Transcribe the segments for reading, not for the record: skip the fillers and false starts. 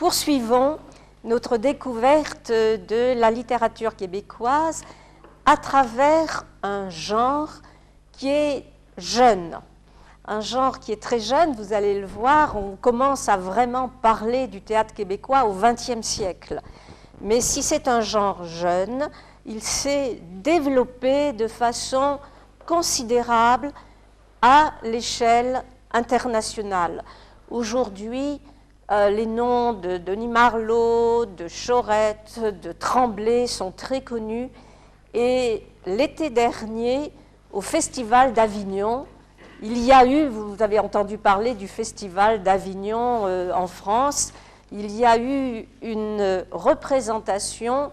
poursuivons notre découverte de la littérature québécoise à travers un genre qui est jeune. Un genre qui est très jeune, vous allez le voir, on commence à vraiment parler du théâtre québécois au XXe siècle. Mais si c'est un genre jeune, il s'est développé de façon considérable à l'échelle internationale. Aujourd'hui, les noms de Denis Marleau, de Chaurette, de Tremblay sont très connus. Et l'été dernier, au Festival d'Avignon, il y a eu, vous avez entendu parler du Festival d'Avignon en France, il y a eu une représentation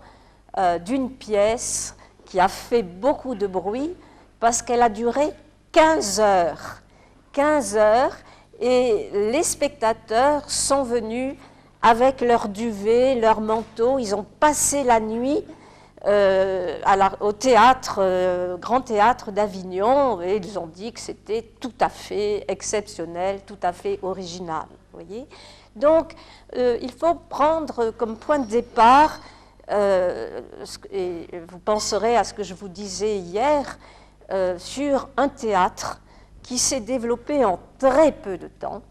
d'une pièce qui a fait beaucoup de bruit parce qu'elle a duré 15 heures. 15 heures, et les spectateurs sont venus avec leur duvet, leur manteau, ils ont passé la nuit au théâtre, Grand Théâtre d'Avignon, et ils ont dit que c'était tout à fait exceptionnel, tout à fait original. Vous voyez ? Donc, il faut prendre comme point de départ, et vous penserez à ce que je vous disais hier, sur un théâtre qui s'est développé en très peu de temps,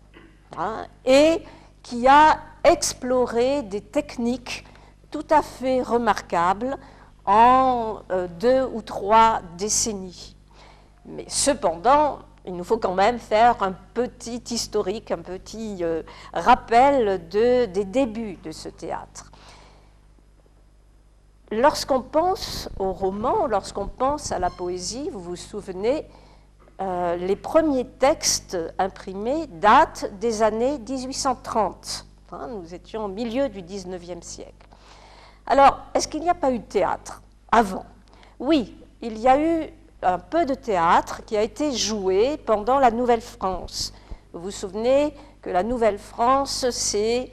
hein, et qui a exploré des techniques tout à fait remarquables en 2 ou 3 décennies. Mais cependant, il nous faut quand même faire un petit historique, un petit rappel des débuts de ce théâtre. Lorsqu'on pense au roman, lorsqu'on pense à la poésie, vous vous souvenez, les premiers textes imprimés datent des années 1830. Hein, nous étions au milieu du XIXe siècle. Alors, est-ce qu'il n'y a pas eu de théâtre avant? Oui, il y a eu un peu de théâtre qui a été joué pendant la Nouvelle-France. Vous vous souvenez que la Nouvelle-France, c'est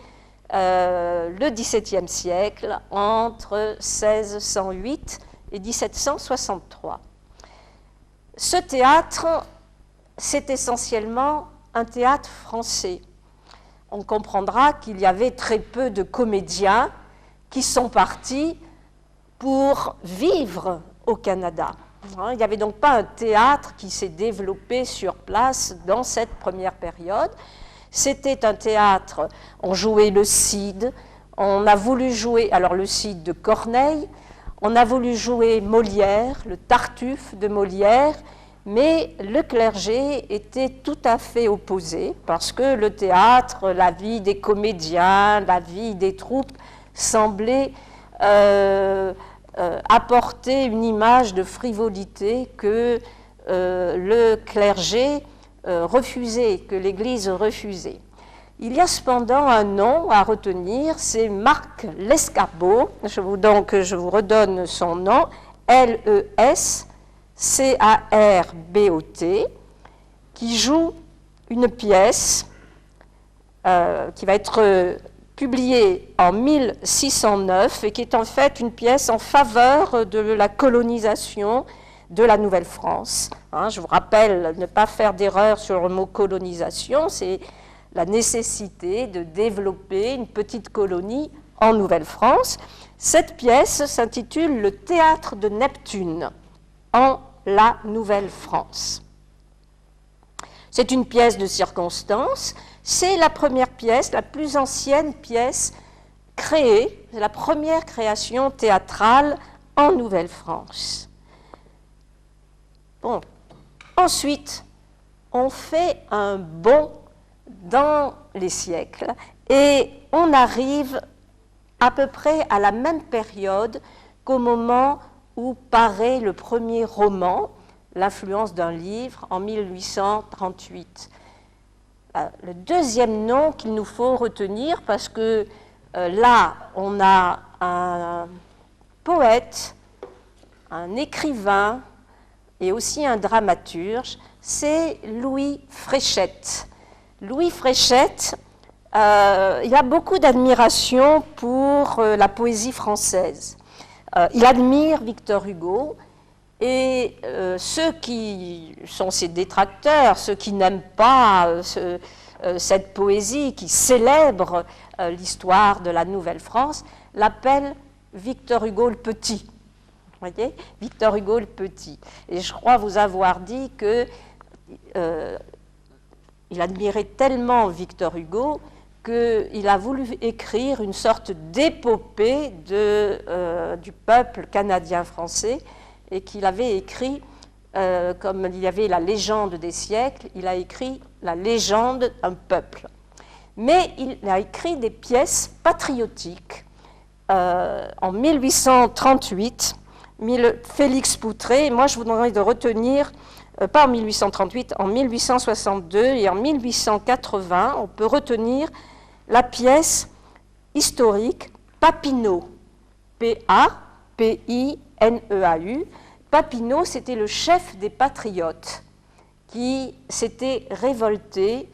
le XVIIe siècle, entre 1608 et 1763. Ce théâtre, c'est essentiellement un théâtre français. On comprendra qu'il y avait très peu de comédiens qui sont partis pour vivre au Canada. Il n'y avait donc pas un théâtre qui s'est développé sur place dans cette première période. C'était un théâtre, on jouait le Cid, on a voulu jouer, alors le Cid de Corneille, on a voulu jouer Molière, le Tartuffe de Molière, mais le clergé était tout à fait opposé, parce que le théâtre, la vie des comédiens, la vie des troupes, semblait apporter une image de frivolité que le clergé refusait, que l'Église refusait. Il y a cependant un nom à retenir, c'est Marc Lescarbot, je vous redonne son nom, Lescarbot, qui joue une pièce qui va être publiée en 1609 et qui est en fait une pièce en faveur de la colonisation de la Nouvelle-France. Hein, je vous rappelle, ne pas faire d'erreur sur le mot colonisation, c'est la nécessité de développer une petite colonie en Nouvelle-France. Cette pièce s'intitule « Le théâtre de Neptune » en la Nouvelle-France. C'est une pièce de circonstance, c'est la première pièce, la plus ancienne pièce créée, c'est la première création théâtrale en Nouvelle-France. Bon, ensuite, on fait un bond dans les siècles et on arrive à peu près à la même période qu'au moment où paraît le premier roman, L'influence d'un livre, en 1838. Le deuxième nom qu'il nous faut retenir, parce que là, on a un poète, un écrivain et aussi un dramaturge, c'est Louis Fréchette. Louis Fréchette, il a beaucoup d'admiration pour la poésie française. Il admire Victor Hugo, et ceux qui sont ses détracteurs, ceux qui n'aiment pas cette poésie qui célèbre l'histoire de la Nouvelle-France, l'appelle Victor Hugo le Petit. Vous voyez, Victor Hugo le Petit. Et je crois vous avoir dit que il admirait tellement Victor Hugo qu'il a voulu écrire une sorte d'épopée du peuple canadien-français et qu'il avait écrit, comme il y avait la légende des siècles, il a écrit la légende d'un peuple. Mais il a écrit des pièces patriotiques. En 1838, Félix Poutré, moi je vous demanderai de retenir, pas en 1838, en 1862 et en 1880, on peut retenir la pièce historique Papineau, P-A-P-I-N-E-A-U. Papineau, c'était le chef des patriotes qui s'était révolté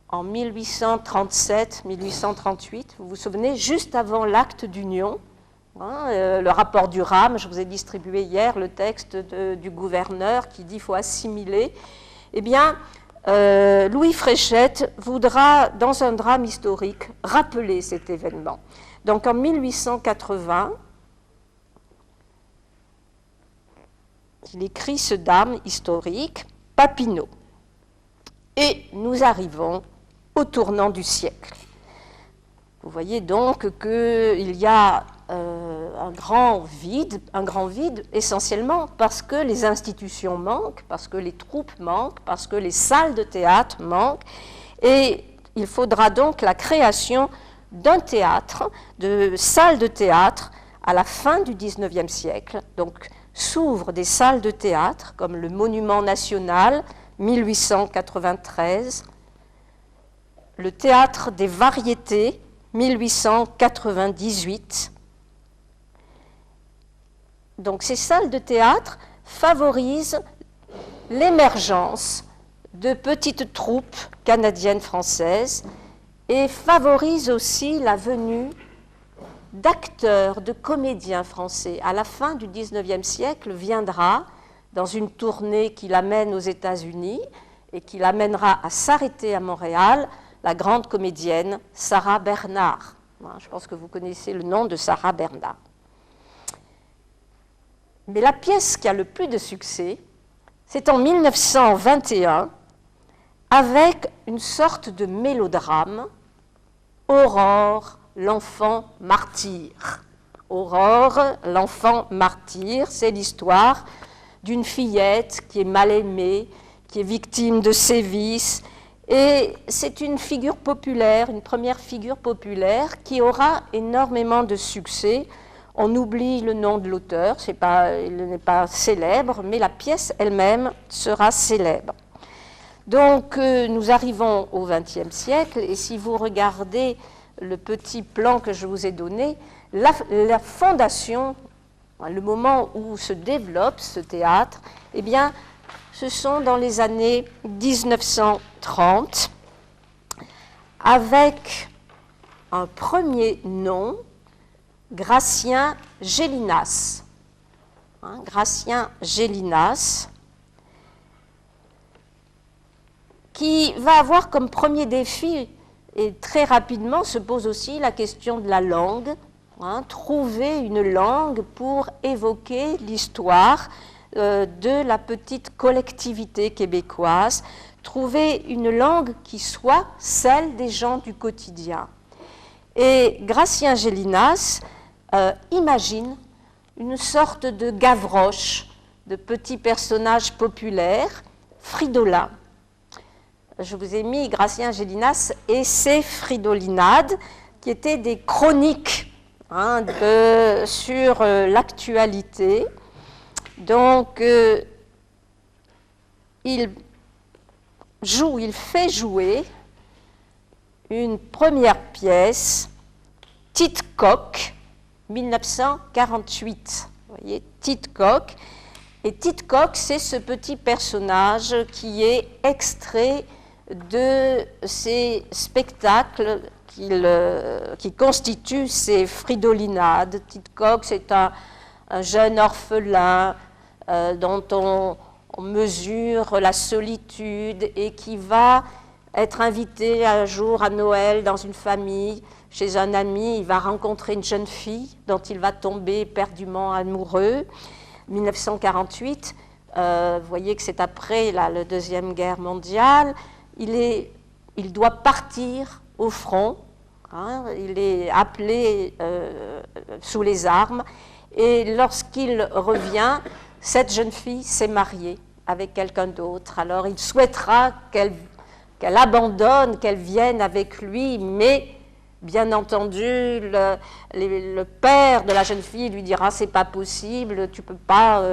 en 1837-1838, vous vous souvenez, juste avant l'acte d'union, le rapport du RAM, je vous ai distribué hier le texte du gouverneur qui dit qu'il faut assimiler. Eh bien, Louis Fréchette voudra, dans un drame historique, rappeler cet événement. Donc en 1880, il écrit ce drame historique, Papineau. Et nous arrivons au tournant du siècle. Vous voyez donc qu'il y a un grand vide essentiellement parce que les institutions manquent, parce que les troupes manquent, parce que les salles de théâtre manquent, et il faudra donc la création d'un théâtre, de salles de théâtre à la fin du XIXe siècle. Donc s'ouvrent des salles de théâtre comme le Monument National, 1893, le Théâtre des Variétés, 1898. Donc ces salles de théâtre favorisent l'émergence de petites troupes canadiennes-françaises et favorisent aussi la venue d'acteurs, de comédiens français. À la fin du XIXe siècle viendra, dans une tournée qui l'amène aux États-Unis et qui l'amènera à s'arrêter à Montréal, la grande comédienne Sarah Bernard. Je pense que vous connaissez le nom de Sarah Bernard. Mais la pièce qui a le plus de succès, c'est en 1921, avec une sorte de mélodrame, Aurore, l'enfant martyr. Aurore, l'enfant martyr, c'est l'histoire d'une fillette qui est mal aimée, qui est victime de sévices, et c'est une figure populaire, une première figure populaire qui aura énormément de succès. On oublie le nom de l'auteur, il n'est pas célèbre, mais la pièce elle-même sera célèbre. Donc nous arrivons au XXe siècle, et si vous regardez le petit plan que je vous ai donné, la fondation, le moment où se développe ce théâtre, eh bien, ce sont dans les années 1930, avec un premier nom, Gratien Gélinas. Gratien Gélinas, qui va avoir comme premier défi, et très rapidement se pose aussi la question de la langue, trouver une langue pour évoquer l'histoire de la petite collectivité québécoise, trouver une langue qui soit celle des gens du quotidien. Et Gratien Gélinas imagine une sorte de Gavroche, de petit personnage populaire, fridolin. Je vous ai mis Gratien Gélinas et ses fridolinades, qui étaient des chroniques sur l'actualité. Donc, il fait jouer une première pièce, Tite-Coq, 1948. Vous voyez, Tite-Coq. Et Tite-Coq, c'est ce petit personnage qui est extrait de ces spectacles qui constituent ces fridolinades. Tite-Coq, c'est un jeune orphelin dont on mesure la solitude et qui va être invité un jour à Noël dans une famille, chez un ami. Il va rencontrer une jeune fille dont il va tomber éperdument amoureux. 1948, vous voyez que c'est après la Deuxième Guerre mondiale. Il doit partir au front. Hein, il est appelé sous les armes. Et lorsqu'il revient, cette jeune fille s'est mariée avec quelqu'un d'autre. Alors il souhaitera qu'elle abandonne, qu'elle vienne avec lui, mais bien entendu, le père de la jeune fille lui dira « c'est pas possible, tu peux pas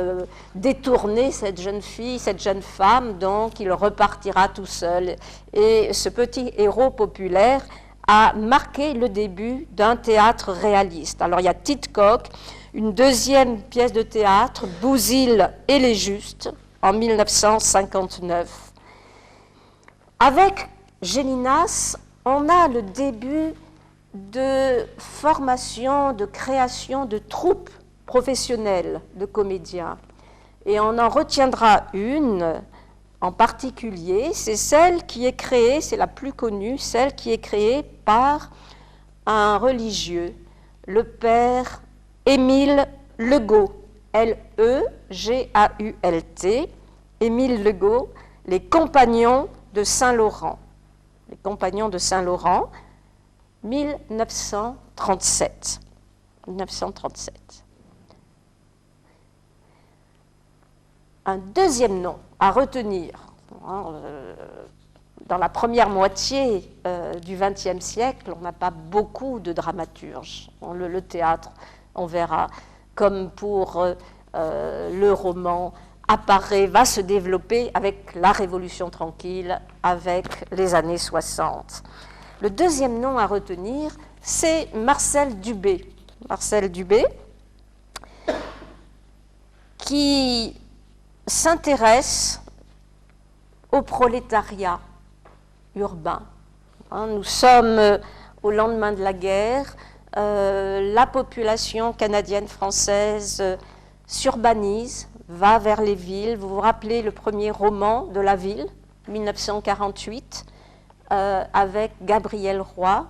détourner cette jeune fille, cette jeune femme », donc il repartira tout seul. Et ce petit héros populaire a marqué le début d'un théâtre réaliste. Alors il y a Tite-Coq, une deuxième pièce de théâtre, Bouzille et les Justes, en 1959. Avec Gélinas, on a le début de formation, de création de troupes professionnelles de comédiens. Et on en retiendra une en particulier, c'est celle qui est créée, c'est la plus connue, celle qui est créée par un religieux, le père Émile Legault, L-E-G-A-U-L-T, Émile Legault, les Compagnons de Saint-Laurent. Les Compagnons de Saint-Laurent, 1937. 1937. Un deuxième nom à retenir dans la première moitié du XXe siècle, on n'a pas beaucoup de dramaturges. Le théâtre, on verra, comme pour le roman, apparaît, va se développer avec la Révolution tranquille, avec les années 60. Le deuxième nom à retenir, c'est Marcel Dubé. Marcel Dubé, qui s'intéresse au prolétariat urbain. Nous sommes au lendemain de la guerre, la population canadienne-française s'urbanise, va vers les villes. Vous vous rappelez le premier roman de la ville, 1948, avec Gabriel Roy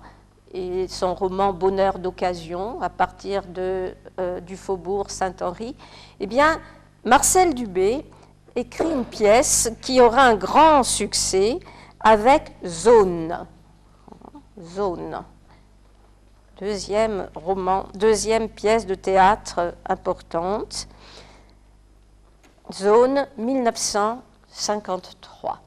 et son roman Bonheur d'occasion, à partir du faubourg Saint-Henri. Eh bien, Marcel Dubé écrit une pièce qui aura un grand succès avec Zone. Zone. Deuxième roman, deuxième pièce de théâtre importante. Zone, 1953.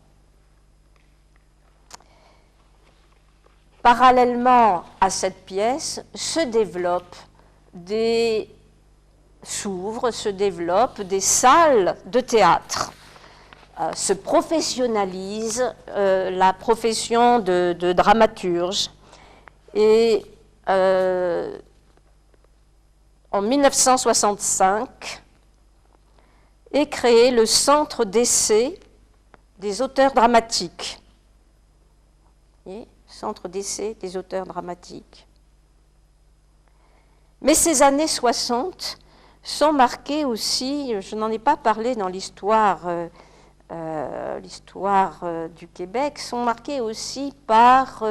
Parallèlement à cette pièce, se développent des salles de théâtre. Se professionnalise la profession de dramaturge. Et en 1965 est créé le Centre d'essai des auteurs dramatiques. Et Centre d'essai des auteurs dramatiques. Mais ces années 60 sont marquées aussi, je n'en ai pas parlé dans l'histoire du Québec, sont marquées aussi par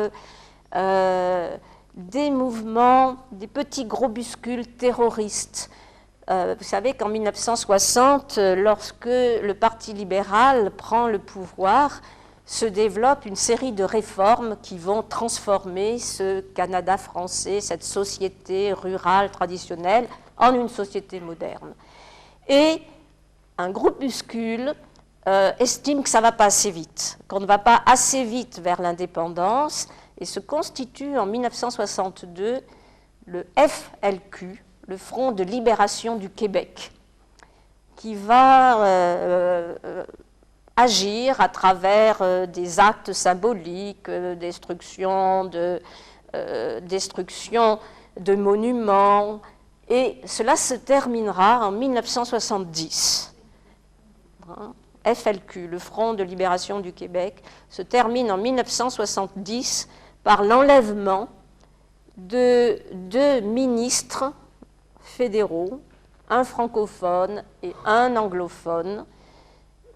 des mouvements, des petits groupuscules terroristes. Vous savez qu'en 1960, lorsque le Parti libéral prend le pouvoir, se développe une série de réformes qui vont transformer ce Canada français, cette société rurale traditionnelle, en une société moderne. Et un groupuscule estime que ça ne va pas assez vite, qu'on ne va pas assez vite vers l'indépendance, et se constitue en 1962 le FLQ, le Front de libération du Québec, qui va agir à travers des actes symboliques, destruction de monuments, et cela se terminera en 1970. FLQ, le Front de libération du Québec, se termine en 1970 par l'enlèvement de 2 ministres fédéraux, un francophone et un anglophone,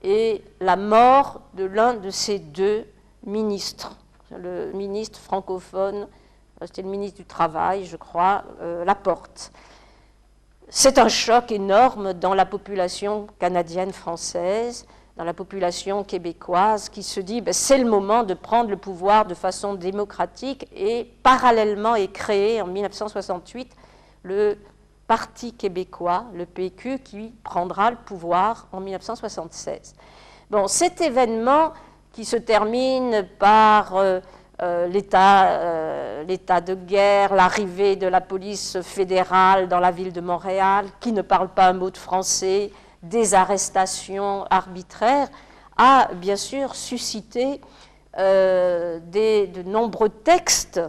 et la mort de l'un de ces 2 ministre, le ministre francophone, c'était le ministre du Travail, je crois, Laporte. C'est un choc énorme dans la population canadienne-française, dans la population québécoise, qui se dit c'est le moment de prendre le pouvoir de façon démocratique, et parallèlement est créé en 1968 le Parti québécois, le PQ, qui prendra le pouvoir en 1976. Bon, cet événement qui se termine par l'état de guerre, l'arrivée de la police fédérale dans la ville de Montréal, qui ne parle pas un mot de français, des arrestations arbitraires, a bien sûr suscité de nombreux textes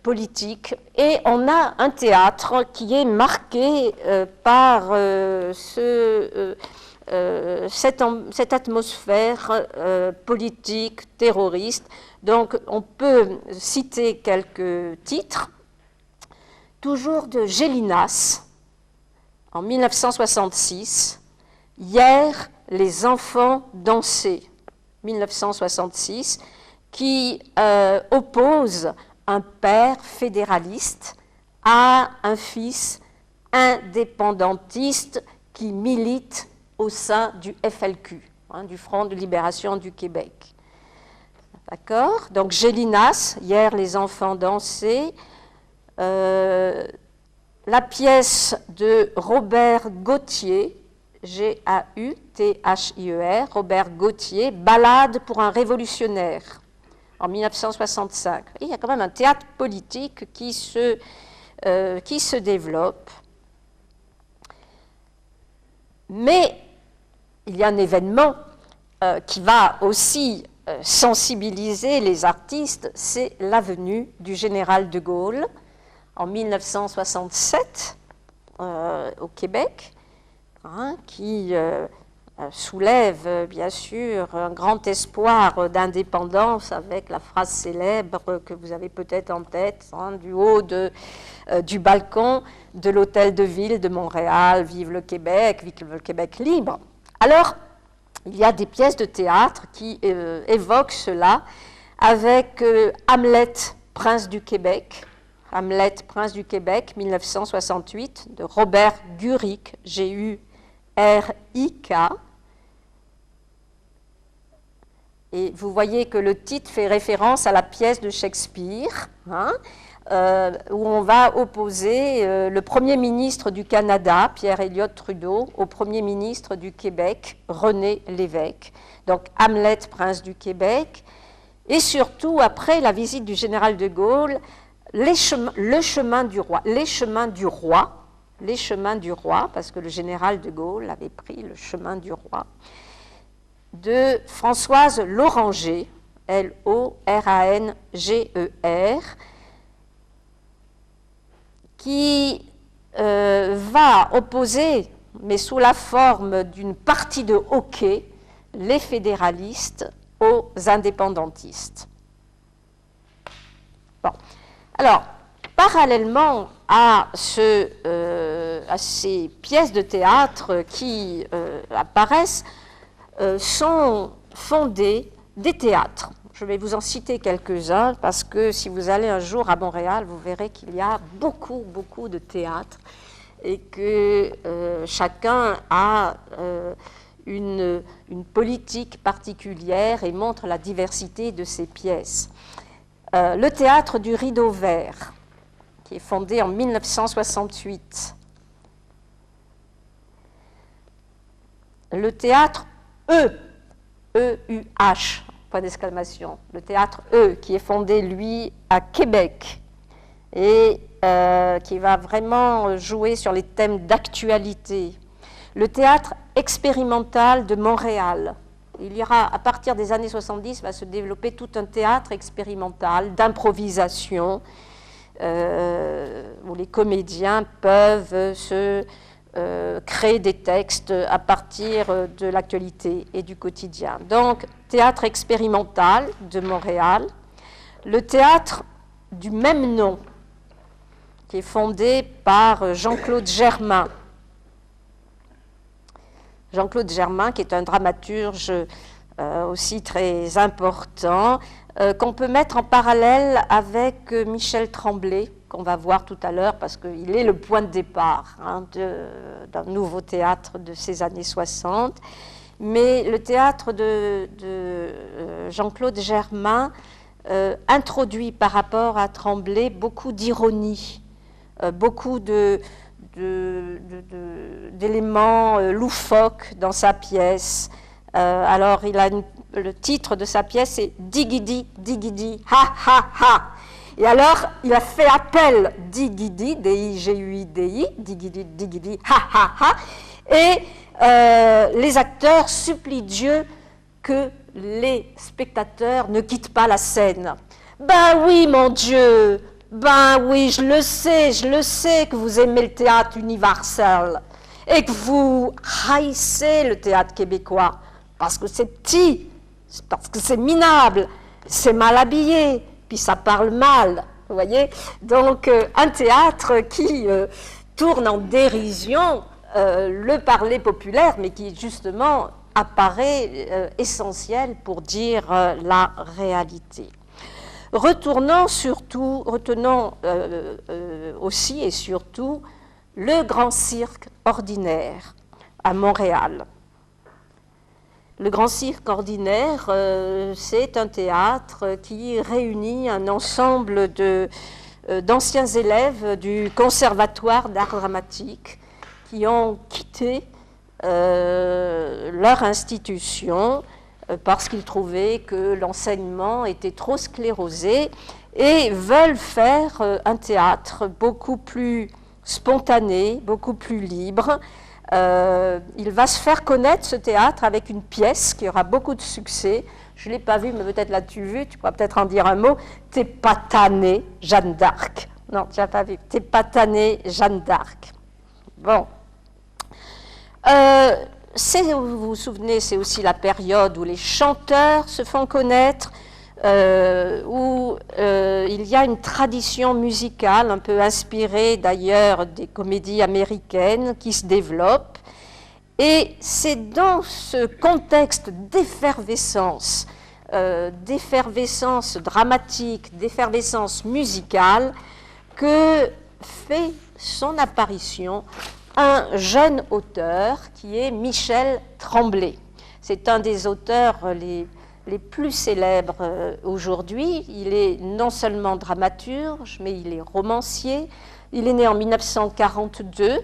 politiques. Et on a un théâtre qui est marqué par cette atmosphère politique, terroriste. Donc on peut citer quelques titres, toujours de Gélinas, en 1966, « Hier, les enfants dansaient », 1966, qui oppose un père fédéraliste à un fils indépendantiste qui milite au sein du FLQ, du Front de libération du Québec. D'accord? Donc Gélinas, « Hier, les enfants dansaient », la pièce de Robert Gauthier, G-A-U-T-H-I-E-R, Robert Gauthier, « Ballade pour un révolutionnaire », en 1965. Et il y a quand même un théâtre politique qui se développe. Mais il y a un événement qui va aussi sensibiliser les artistes, c'est la venue du général de Gaulle en 1967 au Québec, qui soulève bien sûr un grand espoir d'indépendance avec la phrase célèbre que vous avez peut-être en tête, du haut du balcon de l'hôtel de ville de Montréal, « Vive le Québec libre ». Alors, il y a des pièces de théâtre qui évoquent cela, avec Hamlet, Prince du Québec, Hamlet, Prince du Québec, 1968, de Robert Gurick, G-U-R-I-K. Et vous voyez que le titre fait référence à la pièce de Shakespeare, où on va opposer le Premier ministre du Canada, Pierre Elliott Trudeau, au Premier ministre du Québec, René Lévesque. Donc Hamlet, Prince du Québec. Et surtout, après la visite du général de Gaulle, les chemins du roi, parce que le général de Gaulle avait pris le chemin du roi, de Françoise Loranger, L-O-R-A-N-G-E-R, qui va opposer, mais sous la forme d'une partie de hockey, les fédéralistes aux indépendantistes. Bon. Alors, parallèlement à ces pièces de théâtre qui apparaissent, sont fondés des théâtres. Je vais vous en citer quelques-uns parce que si vous allez un jour à Montréal, vous verrez qu'il y a beaucoup de théâtres et que chacun a une politique particulière et montre la diversité de ses pièces. Le théâtre du Rideau Vert, qui est fondé en 1968. Le théâtre E-U-H, point d'exclamation. Le théâtre E, qui est fondé, lui, à Québec, et qui va vraiment jouer sur les thèmes d'actualité. Le théâtre expérimental de Montréal. Il y aura, à partir des années 70, va se développer tout un théâtre expérimental d'improvisation où les comédiens peuvent créer des textes à partir de l'actualité et du quotidien. Donc, théâtre expérimental de Montréal. Le théâtre du même nom, qui est fondé par Jean-Claude Germain. Jean-Claude Germain, qui est un dramaturge aussi très important, qu'on peut mettre en parallèle avec Michel Tremblay, qu'on va voir tout à l'heure, parce qu'il est le point de départ d'un nouveau théâtre de ces années 60. Mais le théâtre de Jean-Claude Germain introduit par rapport à Tremblay beaucoup d'ironie, beaucoup d'éléments loufoques dans sa pièce. Alors, le titre de sa pièce est « Digidi, digidi, ha, ha, ha ». Et alors, il a fait appel « digidi », D-I-G-U-I-D-I, « digidi, digidi, ha, ha, ha ». Et les acteurs supplient Dieu que les spectateurs ne quittent pas la scène. Ben oui, mon Dieu, ben oui, je le sais que vous aimez le théâtre universel et que vous haïssez le théâtre québécois parce que c'est petit, parce que c'est minable, c'est mal habillé, puis ça parle mal, vous voyez. Donc, un théâtre qui tourne en dérision le parler populaire, mais qui justement apparaît essentiel pour dire la réalité. Retenons aussi et surtout le Grand Cirque Ordinaire à Montréal. Le Grand Cirque Ordinaire, c'est un théâtre qui réunit un ensemble d'anciens élèves du Conservatoire d'art dramatique qui ont quitté leur institution parce qu'ils trouvaient que l'enseignement était trop sclérosé et veulent faire un théâtre beaucoup plus spontané, beaucoup plus libre. Il va se faire connaître, ce théâtre, avec une pièce qui aura beaucoup de succès. Je ne l'ai pas vue, mais peut-être l'as-tu vue, tu pourras peut-être en dire un mot. « T'es pas tannée, Jeanne d'Arc ». Non, tu n'as pas vu. « T'es pas tannée, Jeanne d'Arc ». Bon. Vous vous souvenez, c'est aussi la période où les chanteurs se font connaître, où il y a une tradition musicale un peu inspirée d'ailleurs des comédies américaines qui se développe. Et c'est dans ce contexte d'effervescence dramatique, d'effervescence musicale, que fait son apparition un jeune auteur qui est Michel Tremblay. C'est un des auteurs les plus célèbres aujourd'hui. Il est non seulement dramaturge, mais il est romancier. Il est né en 1942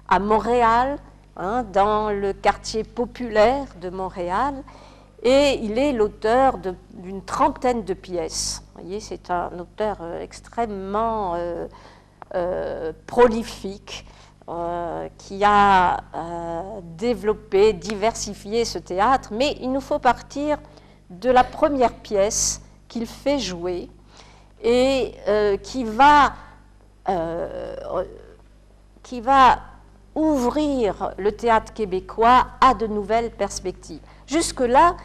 à Montréal, dans le quartier populaire de Montréal, et il est l'auteur d'une trentaine de pièces. Vous voyez, c'est un auteur extrêmement prolifique, qui a développé, diversifié ce théâtre, mais il nous faut partir de la première pièce qu'il fait jouer et qui va ouvrir le théâtre québécois à de nouvelles perspectives. Jusque-là,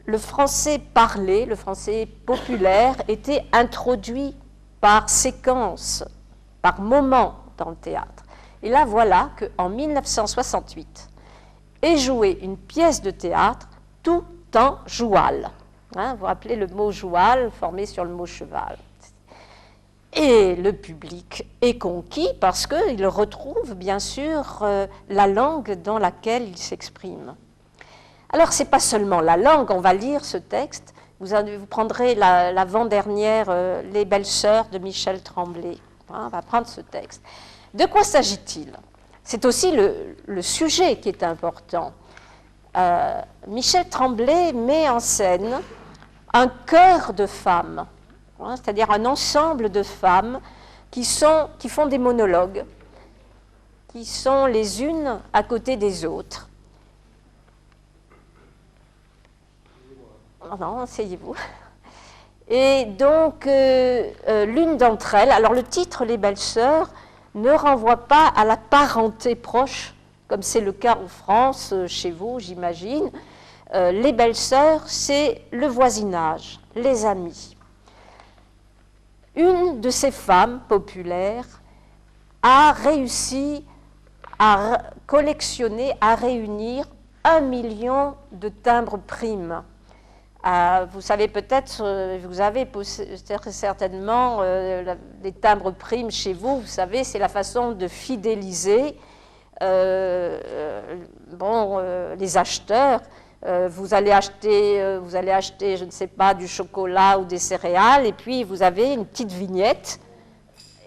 le français parlé, le français populaire, était introduit par séquences, par moments dans le théâtre. Et là, voilà qu'en 1968 est jouée une pièce de théâtre tout en joual. Vous vous rappelez le mot joual, formé sur le mot cheval. Et le public est conquis parce qu'il retrouve, bien sûr, la langue dans laquelle il s'exprime. Alors, ce n'est pas seulement la langue, on va lire ce texte. Vous prendrez l'avant-dernière, Les Belles Sœurs de Michel Tremblay. On va prendre ce texte. De quoi s'agit-il? C'est aussi le sujet qui est important. Michel Tremblay met en scène un chœur de femmes, c'est-à-dire un ensemble de femmes qui font des monologues, qui sont les unes à côté des autres. Non, asseyez-vous. Et donc, l'une d'entre elles, alors le titre « Les Belles Sœurs » ne renvoie pas à la parenté proche, comme c'est le cas en France, chez vous, j'imagine. Les Belles Sœurs, c'est le voisinage, les amis. Une de ces femmes populaires a réussi à collectionner, à réunir 1 million de timbres primes. Vous savez peut-être, vous avez certainement des timbres primes chez vous, vous savez, c'est la façon de fidéliser les acheteurs. Vous allez acheter, je ne sais pas, du chocolat ou des céréales, et puis vous avez une petite vignette,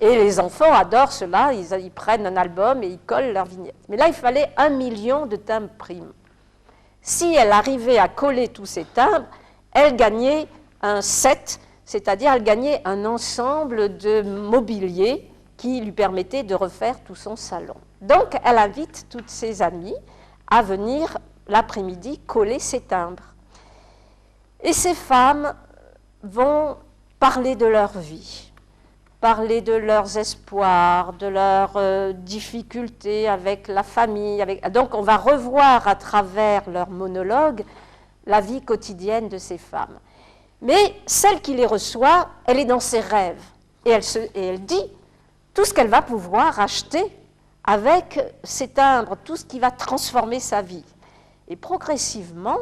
et les enfants adorent cela, ils prennent un album et ils collent leur vignette. Mais là, il fallait 1 million de timbres primes. Si elle arrivait à coller tous ces timbres, elle gagnait un set, c'est-à-dire elle gagnait un ensemble de mobilier qui lui permettait de refaire tout son salon. Donc, elle invite toutes ses amies à venir l'après-midi coller ses timbres. Et ces femmes vont parler de leur vie, parler de leurs espoirs, de leurs difficultés avec la famille. Donc, on va revoir à travers leur monologue la vie quotidienne de ces femmes. Mais celle qui les reçoit, elle est dans ses rêves. Et elle dit tout ce qu'elle va pouvoir acheter avec ces timbres, tout ce qui va transformer sa vie. Et progressivement,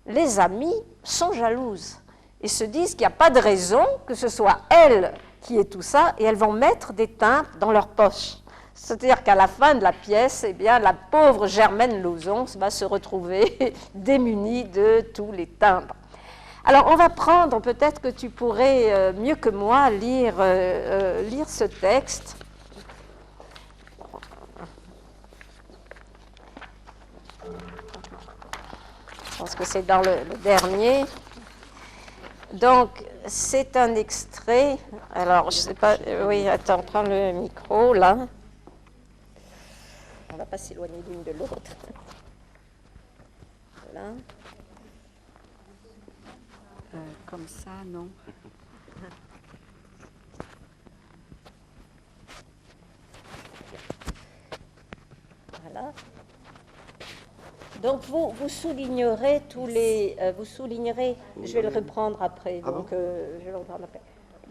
les amies sont jalouses et se disent qu'il n'y a pas de raison que ce soit elles qui aient tout ça, et elles vont mettre des timbres dans leur poche. C'est-à-dire qu'à la fin de la pièce, eh bien, la pauvre Germaine Lauzon va se retrouver démunie de tous les timbres. Alors, on va prendre, peut-être que tu pourrais mieux que moi lire ce texte. Je pense que c'est dans le dernier. Donc, c'est un extrait. Alors, je ne sais pas. Oui, attends, prends le micro, là. On ne va pas s'éloigner l'une de l'autre. Voilà. Comme ça, non. Voilà. Donc, vous soulignerez tous les... je vais le reprendre après. Donc, je vais le reprendre après.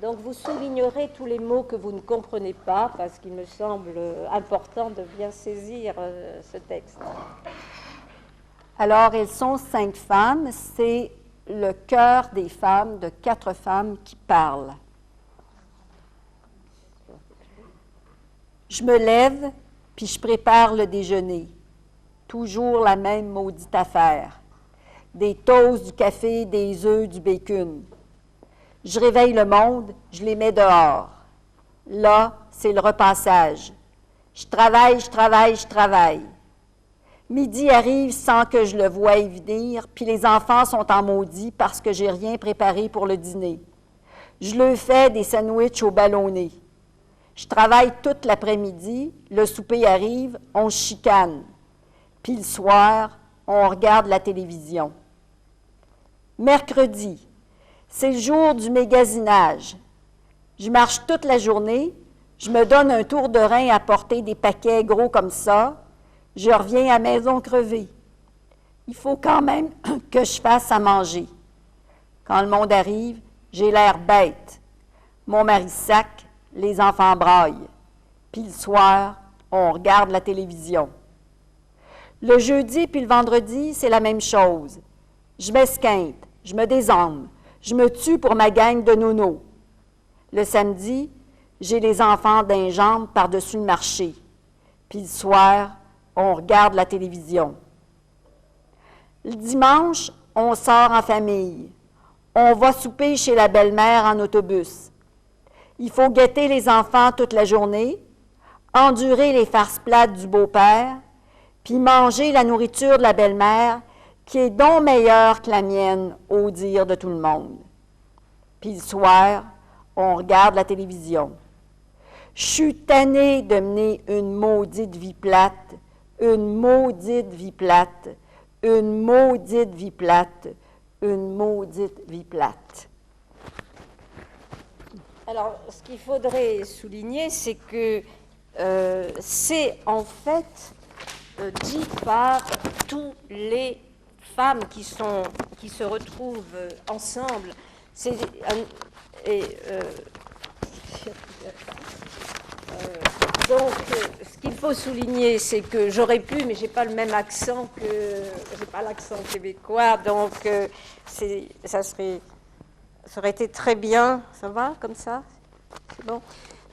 Donc, vous soulignerez tous les mots que vous ne comprenez pas, parce qu'il me semble important de bien saisir ce texte. Alors, elles sont 5 femmes. C'est le cœur des femmes, de 4 femmes qui parlent. Je me lève, puis je prépare le déjeuner. Toujours la même maudite affaire. Des toasts, du café, des œufs, du bacon. Je réveille le monde, je les mets dehors. Là, c'est le repassage. Je travaille, je travaille, je travaille. Midi arrive sans que je le voie venir, puis les enfants sont en maudit parce que j'ai rien préparé pour le dîner. Je leur fais des sandwichs au ballonné. Je travaille toute l'après-midi, le souper arrive, on se chicane. Puis le soir, on regarde la télévision. Mercredi, c'est le jour du magasinage. Je marche toute la journée, je me donne un tour de rein à porter des paquets gros comme ça. Je reviens à maison crevée. Il faut quand même que je fasse à manger. Quand le monde arrive, j'ai l'air bête. Mon mari sac, les enfants braillent. Puis le soir, on regarde la télévision. Le jeudi puis le vendredi, c'est la même chose. Je m'esquinte, je me désarme, je me tue pour ma gang de nonos. Le samedi, j'ai les enfants d'un jambe par-dessus le marché. Puis le soir, on regarde la télévision. Le dimanche, on sort en famille. On va souper chez la belle-mère en autobus. Il faut guetter les enfants toute la journée, endurer les farces plates du beau-père, puis manger la nourriture de la belle-mère qui est donc meilleure que la mienne, au dire de tout le monde. Puis le soir, on regarde la télévision. Je suis tannée de mener une maudite vie plate, une maudite vie plate, une maudite vie plate, une maudite vie plate. Alors, ce qu'il faudrait souligner, c'est que c'est en fait dit par toutes les femmes qui se retrouvent ensemble. Donc, ce qu'il faut souligner, c'est que j'aurais pu, mais j'ai pas le même accent j'ai pas l'accent québécois, donc ça aurait été très bien. Ça va comme ça? C'est bon.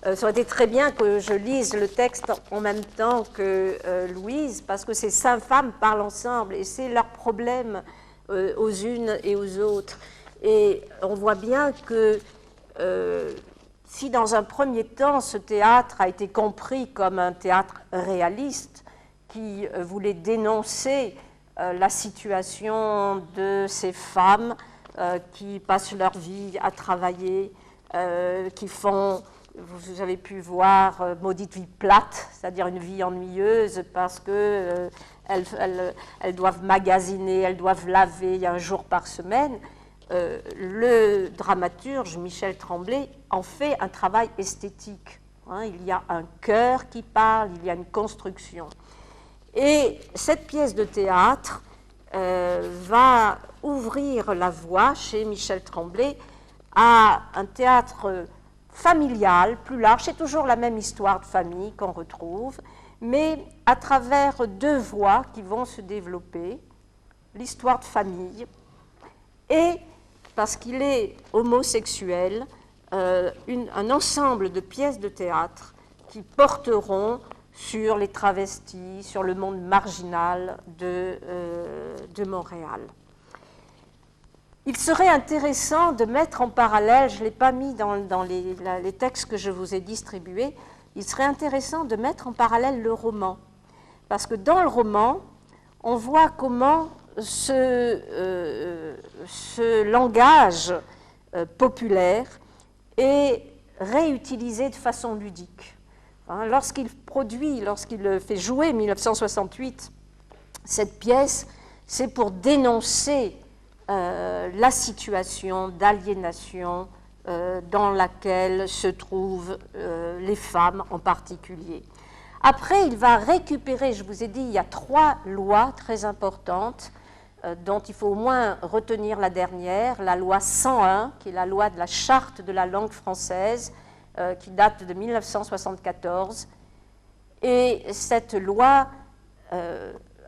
Ça aurait été très bien que je lise le texte en même temps que Louise, parce que ces 5 femmes parlent ensemble et c'est leur problème aux unes et aux autres. Et on voit bien que si dans un premier temps ce théâtre a été compris comme un théâtre réaliste qui voulait dénoncer la situation de ces femmes qui passent leur vie à travailler, qui font, vous avez pu voir, maudite vie plate, c'est-à-dire une vie ennuyeuse parce que elles doivent magasiner, elles doivent laver un jour par semaine. Le dramaturge Michel Tremblay en fait un travail esthétique. Il y a un chœur qui parle, il y a une construction. Et cette pièce de théâtre va ouvrir la voie chez Michel Tremblay à un théâtre familial, plus large. C'est toujours la même histoire de famille qu'on retrouve, mais à travers 2 voies qui vont se développer, l'histoire de famille et, parce qu'il est homosexuel, un ensemble de pièces de théâtre qui porteront sur les travestis, sur le monde marginal de Montréal. Il serait intéressant de mettre en parallèle, je ne l'ai pas mis dans les textes que je vous ai distribués, il serait intéressant de mettre en parallèle le roman. Parce que dans le roman, on voit comment ce langage populaire est réutilisé de façon ludique. Lorsqu'il fait jouer 1968 cette pièce, c'est pour dénoncer la situation d'aliénation dans laquelle se trouvent les femmes en particulier. Après, il va récupérer, je vous ai dit, il y a 3 lois très importantes dont il faut au moins retenir la dernière, la loi 101, qui est la loi de la charte de la langue française, qui date de 1974. Et cette loi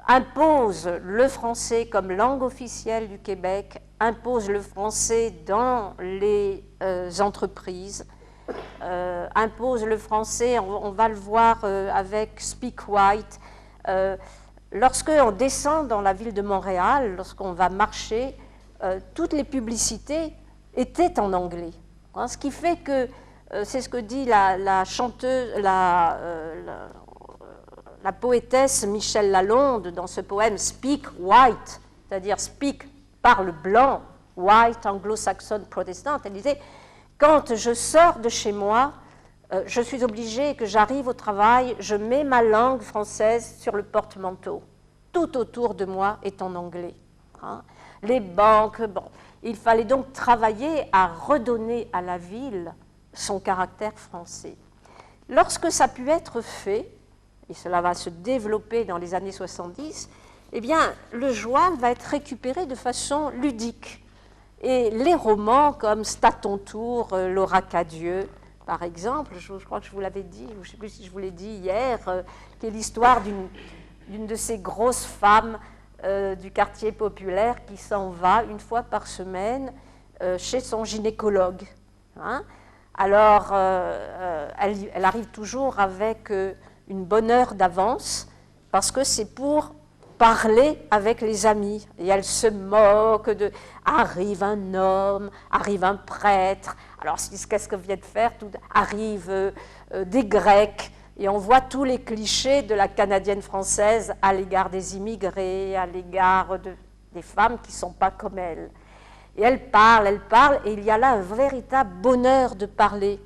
impose le français comme langue officielle du Québec, impose le français dans les entreprises, impose le français, on va le voir avec Speak White. Lorsqu'on descend dans la ville de Montréal, lorsqu'on va marcher, toutes les publicités étaient en anglais. Ce qui fait que, c'est ce que dit la chanteuse, la poétesse Michel Lalonde dans ce poème Speak White, c'est-à-dire Speak, parle blanc, White, anglo-saxonne, protestante. Elle disait, quand je sors de chez moi, je suis obligée, que j'arrive au travail, je mets ma langue française sur le porte-manteau. Tout autour de moi est en anglais. Les banques, bon. Il fallait donc travailler à redonner à la ville son caractère français. Lorsque ça a pu être fait, et cela va se développer dans les années 70, eh bien, le joual va être récupéré de façon ludique. Et les romans comme C'est à ton tour, Laura Cadieux, par exemple, je crois que je vous l'avais dit, je ne sais plus si je vous l'ai dit hier, qui est l'histoire d'une de ces grosses femmes du quartier populaire qui s'en va une fois par semaine chez son gynécologue. Alors, elle arrive toujours avec une bonne heure d'avance parce que c'est pour parler avec les amis. Et elle se moque de « arrive un homme, arrive un prêtre ». Alors, qu'est-ce que vient de faire? Arrivent des Grecs. Et on voit tous les clichés de la Canadienne française à l'égard des immigrés, à l'égard des femmes qui ne sont pas comme elle. Et elle parle, et il y a là un véritable bonheur de parler.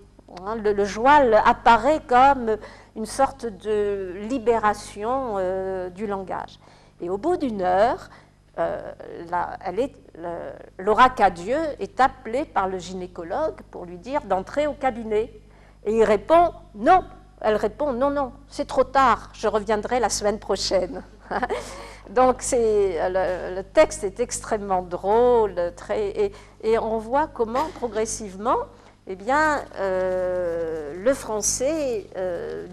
Le joual apparaît comme une sorte de libération du langage. Et au bout d'une heure, Laura Cadieux est appelée par le gynécologue pour lui dire d'entrer au cabinet. Et il répond non. Elle répond non, non, c'est trop tard, je reviendrai la semaine prochaine. Donc le texte est extrêmement drôle, et on voit comment progressivement eh bien, le français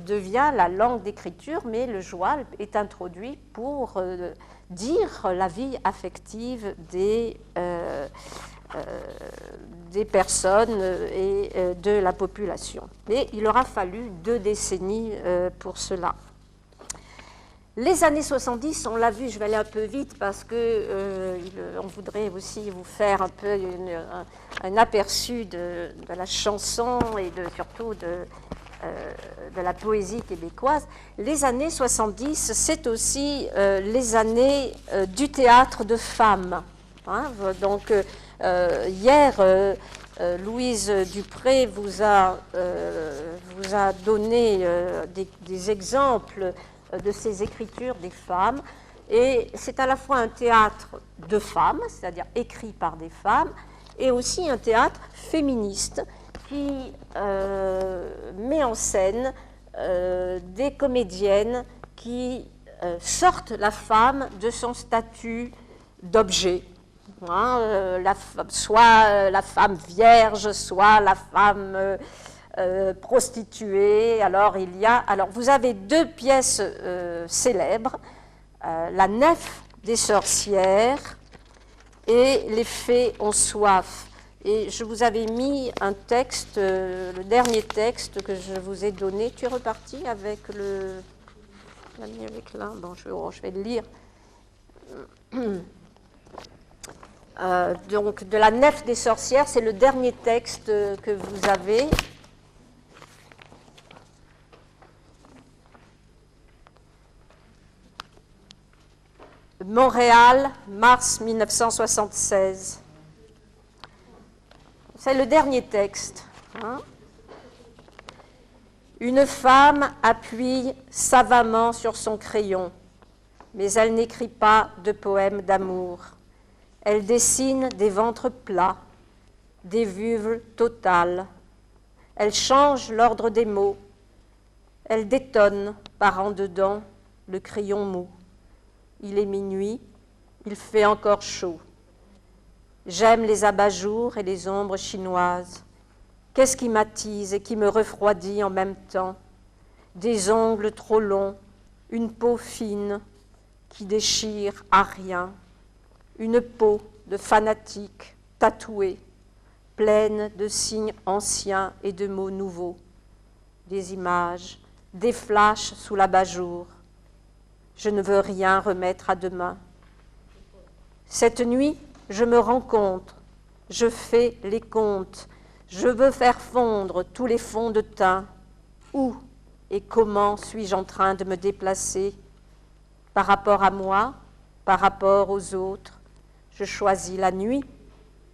devient la langue d'écriture, mais le joual est introduit pour dire la vie affective des personnes et de la population. Et il aura fallu 2 décennies pour cela. Les années 70, on l'a vu, je vais aller un peu vite parce que on voudrait aussi vous faire un peu un aperçu de la chanson et surtout de la poésie québécoise. Les années 70, c'est aussi les années du théâtre de femmes. Hein. Donc, hier, Louise Dupré vous a donné des exemples de ces écritures des femmes, et c'est à la fois un théâtre de femmes, c'est-à-dire écrit par des femmes, et aussi un théâtre féministe qui met en scène des comédiennes qui sortent la femme de son statut d'objet. Hein, soit la femme vierge, soit la femme prostituée. Alors, vous avez 2 pièces célèbres, La Nef des sorcières et Les fées ont soif. Et je vous avais mis un texte, le dernier texte que je vous ai donné. Tu es reparti avec le... Bon, je vais le lire. Donc, de La Nef des sorcières, c'est le dernier texte que vous avez. Montréal, mars 1976. C'est le dernier texte. Hein. Une femme appuie savamment sur son crayon, mais elle n'écrit pas de poèmes d'amour. Elle dessine des ventres plats, des vulves totales. Elle change l'ordre des mots. Elle détonne par en dedans le crayon mou. Il est minuit, il fait encore chaud. J'aime les abat-jours et les ombres chinoises. Qu'est-ce qui m'attise et qui me refroidit en même temps? Des ongles trop longs, une peau fine qui déchire à rien, une peau de fanatique tatouée, pleine de signes anciens et de mots nouveaux, des images, des flashs sous l'abat-jour. Je ne veux rien remettre à demain. Cette nuit, je me rencontre, je fais les comptes, je veux faire fondre tous les fonds de teint. Où et comment suis-je en train de me déplacer? Par rapport à moi, par rapport aux autres, je choisis la nuit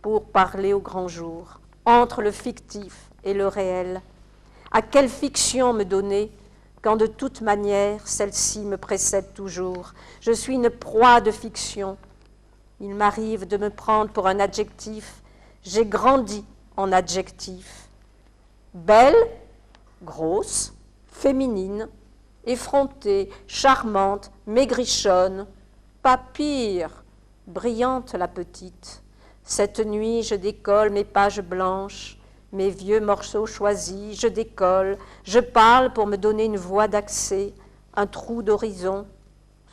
pour parler au grand jour, entre le fictif et le réel. À quelle fiction me donner quand de toute manière, celle-ci me précède toujours? Je suis une proie de fiction. Il m'arrive de me prendre pour un adjectif. J'ai grandi en adjectif. Belle, grosse, féminine, effrontée, charmante, maigrichonne, pas pire, brillante la petite. Cette nuit, je décolle mes pages blanches, mes vieux morceaux choisis, je décolle, je parle pour me donner une voie d'accès, un trou d'horizon,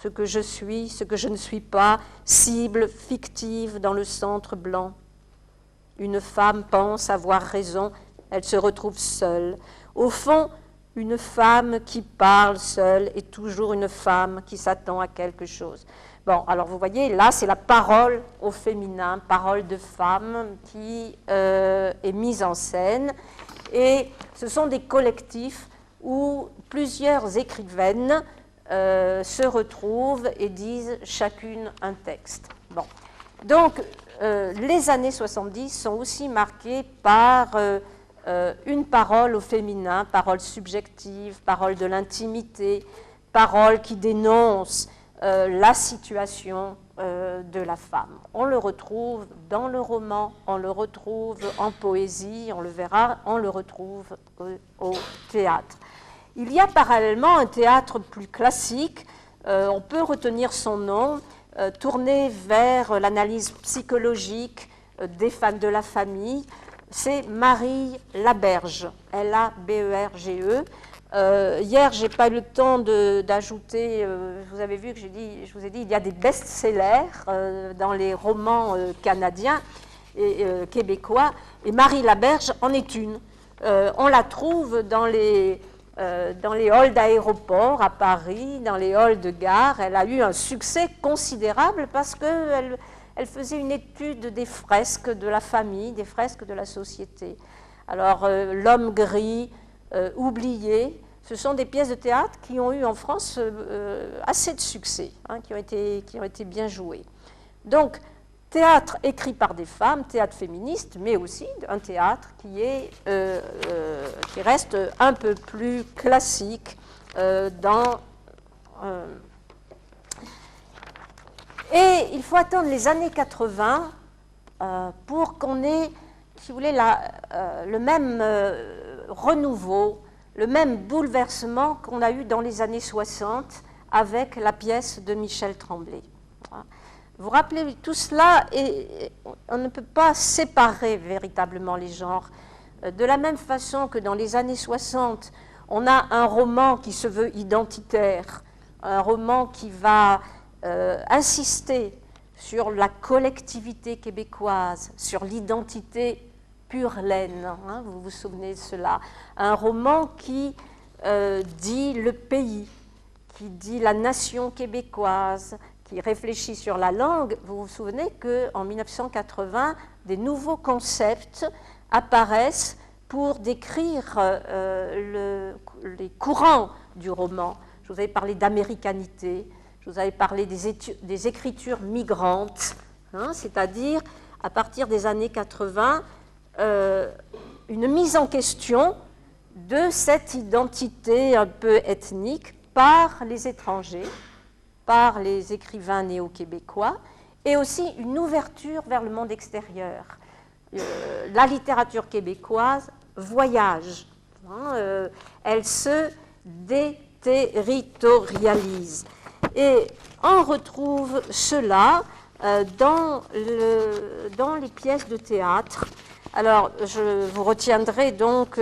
ce que je suis, ce que je ne suis pas, cible fictive dans le centre blanc. Une femme pense avoir raison, elle se retrouve seule. Au fond, une femme qui parle seule est toujours une femme qui s'attend à quelque chose. Bon, alors vous voyez, là, c'est la parole au féminin, parole de femme qui est mise en scène. Et ce sont des collectifs où plusieurs écrivaines se retrouvent et disent chacune un texte. Bon. Donc, les années 70 sont aussi marquées par une parole au féminin, parole subjective, parole de l'intimité, parole qui dénonce la situation de la femme. On le retrouve dans le roman, on le retrouve en poésie, on le verra, on le retrouve au théâtre. Il y a parallèlement un théâtre plus classique, on peut retenir son nom, tourné vers l'analyse psychologique des femmes de la famille. c'est Marie Laberge, L-A-B-E-R-G-E. Hier, je n'ai pas eu le temps d'ajouter, vous avez vu que je vous ai dit, il y a des best-sellers dans les romans canadiens et québécois, et Marie Laberge en est une. On la trouve dans les halls d'aéroport à Paris, dans les halls de gare. Elle a eu un succès considérable parce qu'elle faisait une étude des fresques de la famille, des fresques de la société. Alors, L'homme gris, Oublié, ce sont des pièces de théâtre qui ont eu en France assez de succès, hein, qui ont été bien jouées. Donc, théâtre écrit par des femmes, théâtre féministe, mais aussi un théâtre qui reste un peu plus classique Et il faut attendre les années 80 pour qu'on ait, si vous voulez, le même renouveau, le même bouleversement qu'on a eu dans les années 60 avec la pièce de Michel Tremblay. Vous rappelez tout cela, et on ne peut pas séparer véritablement les genres. De la même façon que dans les années 60, on a un roman qui se veut identitaire, un roman qui va insister sur la collectivité québécoise, sur l'identité pure laine, hein, vous vous souvenez de cela. Un roman qui dit le pays, qui dit la nation québécoise, qui réfléchit sur la langue. Vous vous souvenez qu'en 1980, des nouveaux concepts apparaissent pour décrire les courants du roman. Je vous avais parlé d'américanité, je vous avais parlé des écritures migrantes, hein, c'est-à-dire, à partir des années 80, une mise en question de cette identité un peu ethnique par les étrangers, par les écrivains néo-québécois, et aussi une ouverture vers le monde extérieur. La littérature québécoise voyage, hein, elle se déterritorialise. Et on retrouve cela dans les pièces de théâtre. Alors, je vous retiendrai donc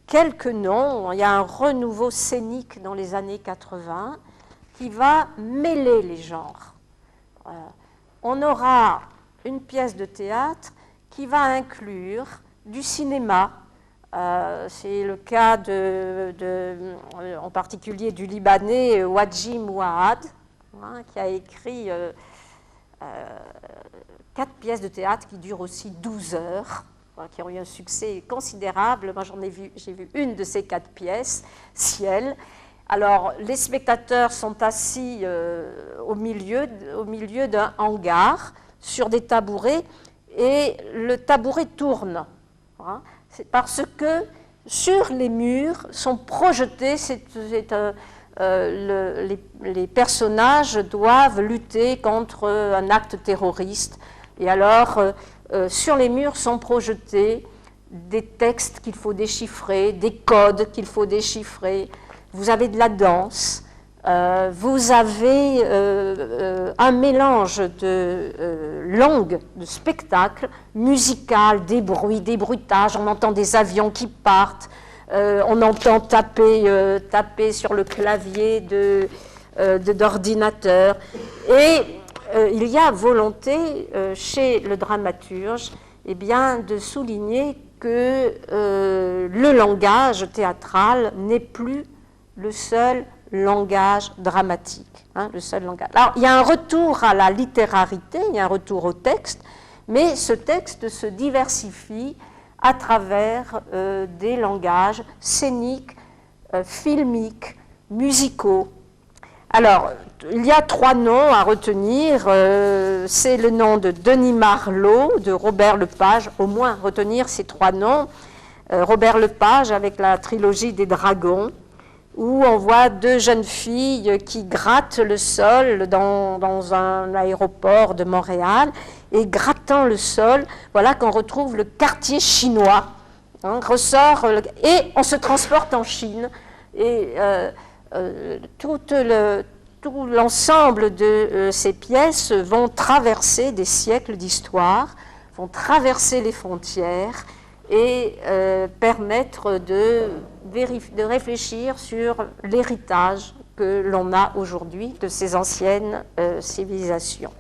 quelques noms. Il y a un renouveau scénique dans les années 80 qui va mêler les genres. On aura une pièce de théâtre qui va inclure du cinéma. C'est le cas en particulier du Libanais Wadji Mouahad, hein, qui a écrit 4 pièces de théâtre qui durent aussi 12 heures, qui ont eu un succès considérable. Moi, j'ai vu une de ces 4 pièces, Ciel. Alors, les spectateurs sont assis au milieu d'un hangar, sur des tabourets, et le tabouret tourne. Hein. C'est parce que sur les murs sont projetés, les personnages doivent lutter contre un acte terroriste. Et alors, sur les murs sont projetés des textes qu'il faut déchiffrer, des codes qu'il faut déchiffrer. Vous avez de la danse, vous avez un mélange de langues, de spectacles, musical, des bruits, des bruitages, on entend des avions qui partent, on entend taper sur le clavier d'ordinateur. Et il y a volonté chez le dramaturge de souligner que le langage théâtral n'est plus le seul langage dramatique. Hein, le seul langage. Alors, il y a un retour à la littérarité, il y a un retour au texte, mais ce texte se diversifie à travers des langages scéniques, filmiques, musicaux. Alors, il y a 3 noms à retenir. C'est le nom de Denis Marleau, de Robert Lepage, au moins retenir ces 3 noms. Robert Lepage avec la trilogie des dragons, où on voit 2 jeunes filles qui grattent le sol dans un aéroport de Montréal, et grattant le sol, voilà qu'on retrouve le quartier chinois, hein, ressort, et on se transporte en Chine, et tout l'ensemble de ces pièces vont traverser des siècles d'histoire, vont traverser les frontières, et permettre de réfléchir sur l'héritage que l'on a aujourd'hui de ces anciennes civilisations.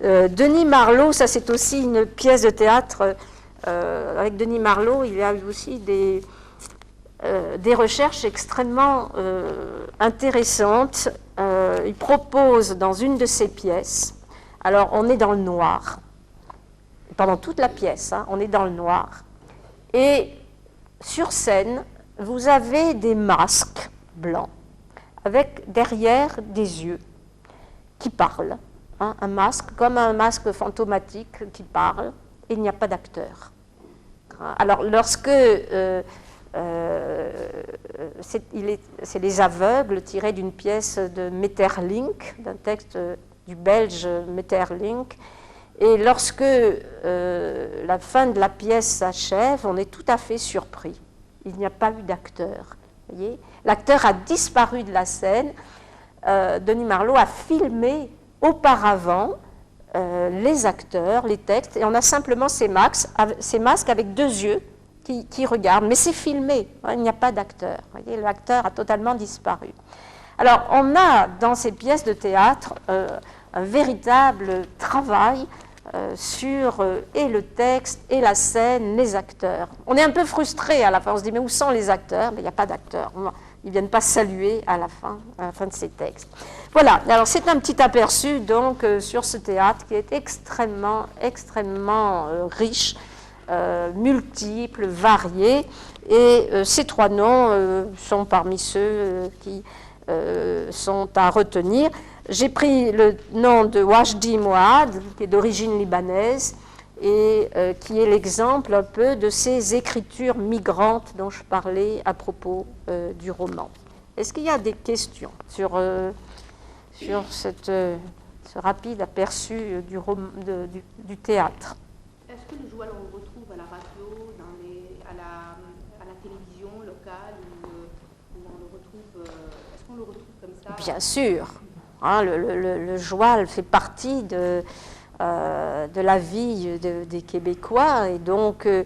Denis Marlot, ça c'est aussi une pièce de théâtre. Avec Denis Marlot, il y a eu aussi des recherches extrêmement intéressantes. Il propose dans une de ses pièces, alors on est dans le noir, pendant toute la pièce, hein, on est dans le noir, et sur scène, vous avez des masques blancs, avec derrière des yeux qui parlent, hein, un masque comme un masque fantomatique qui parle, et il n'y a pas d'acteur. Alors lorsque c'est les aveugles tirés d'une pièce de Maeterlinck, d'un texte du belge Maeterlinck, et lorsque la fin de la pièce s'achève, on est tout à fait surpris. Il n'y a pas eu d'acteur. L'acteur a disparu de la scène. Denis Marlot a filmé auparavant les acteurs, les textes, et on a simplement ces masques avec deux yeux qui regardent, mais c'est filmé, hein, il n'y a pas d'acteur. L'acteur a totalement disparu. Alors, on a dans ces pièces de théâtre un véritable travail sur et le texte, et la scène, les acteurs. On est un peu frustré à la fin, on se dit, mais où sont les acteurs? Mais il n'y a pas d'acteurs. Ils ne viennent pas saluer à la fin de ces textes. Voilà, alors c'est un petit aperçu donc sur ce théâtre qui est extrêmement riche, multiple, varié, et ces trois noms sont parmi ceux qui sont à retenir. J'ai pris le nom de Wajdi Mouad, qui est d'origine libanaise, et qui est l'exemple un peu de ces écritures migrantes dont je parlais à propos du roman. Est-ce qu'il y a des questions sur ce rapide aperçu du théâtre? Est-ce que le joual, on le retrouve à la radio, à la télévision locale, ou on le retrouve, est-ce qu'on le retrouve comme ça? Bien sûr. Hein, le joual fait partie de la vie des Québécois, et donc il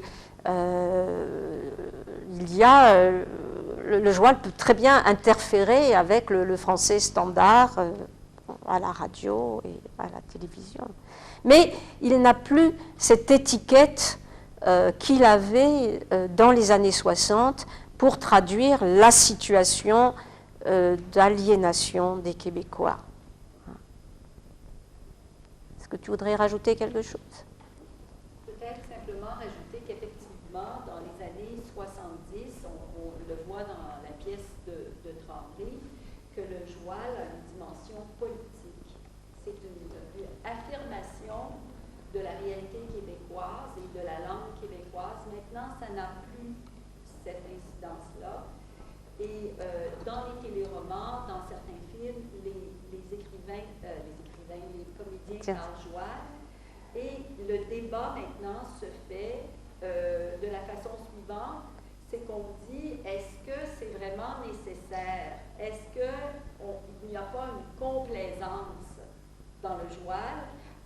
y a le joual peut très bien interférer avec le français standard à la radio et à la télévision. Mais il n'a plus cette étiquette qu'il avait dans les années 60 pour traduire la situation d'aliénation des Québécois. Est-ce que tu voudrais rajouter quelque chose? Peut-être simplement rajouter qu'effectivement, dans les années 70, on le voit dans la pièce de Tremblay, que le joual a une dimension politique. C'est une affirmation de la réalité québécoise et de la langue québécoise. Maintenant, ça n'a plus cette incidence-là. Et dans les téléromans, dans certains films, les comédiens parlent joual. Et le débat maintenant se fait de la façon suivante, c'est qu'on dit, est-ce que c'est vraiment nécessaire? Est-ce qu'il n'y a pas une complaisance dans le joual,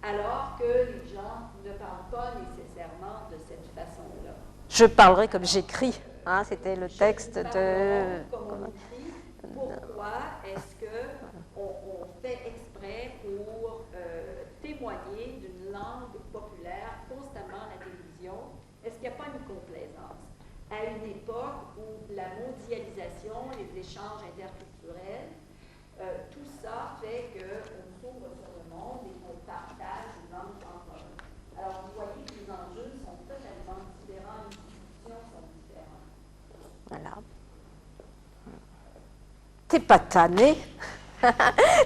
alors que les gens ne parlent pas nécessairement de cette façon-là? Je parlerai comme j'écris. Hein, c'était le texte de... Pourquoi est-ce qu'on fait exprès pour témoigner d'une langue populaire constamment à la télévision? Est-ce qu'il n'y a pas une complaisance? À une époque où la mondialisation, les échanges interculturels, tout ça fait qu'on s'ouvre sur le monde et qu'on partage une langue en commun. Alors vous voyez que les enjeux sont totalement différents, les institutions sont différentes. Voilà. T'es pas tanné.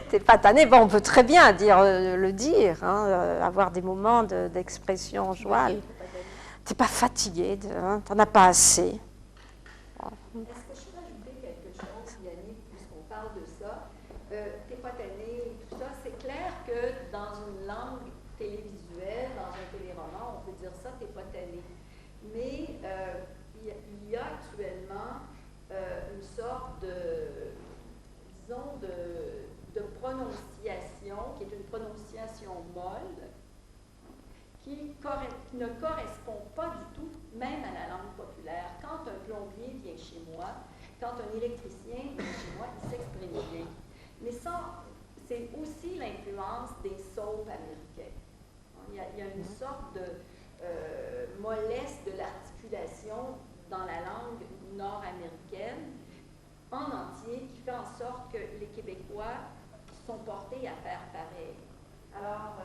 T'es pas tanné. Bon, on peut très bien le dire, hein, avoir des moments d'expression joual. T'es pas fatigué, t'en as pas assez. Est-ce que je peux ajouter quelque chose, Yannick, puisqu'on parle de ça? T'es pas tanné, tout ça. C'est clair que dans une langue télévisuelle, dans un téléroman, on peut dire ça, t'es pas tanné. Mais il y a actuellement une sorte de prononciation qui est une prononciation molle qui ne correspond pas du tout même à la quand un électricien vient chez moi, il s'exprime bien. Mais ça, c'est aussi l'influence des soaps américains. Il y a une sorte de mollesse de l'articulation dans la langue nord-américaine en entier qui fait en sorte que les Québécois sont portés à faire pareil. Alors,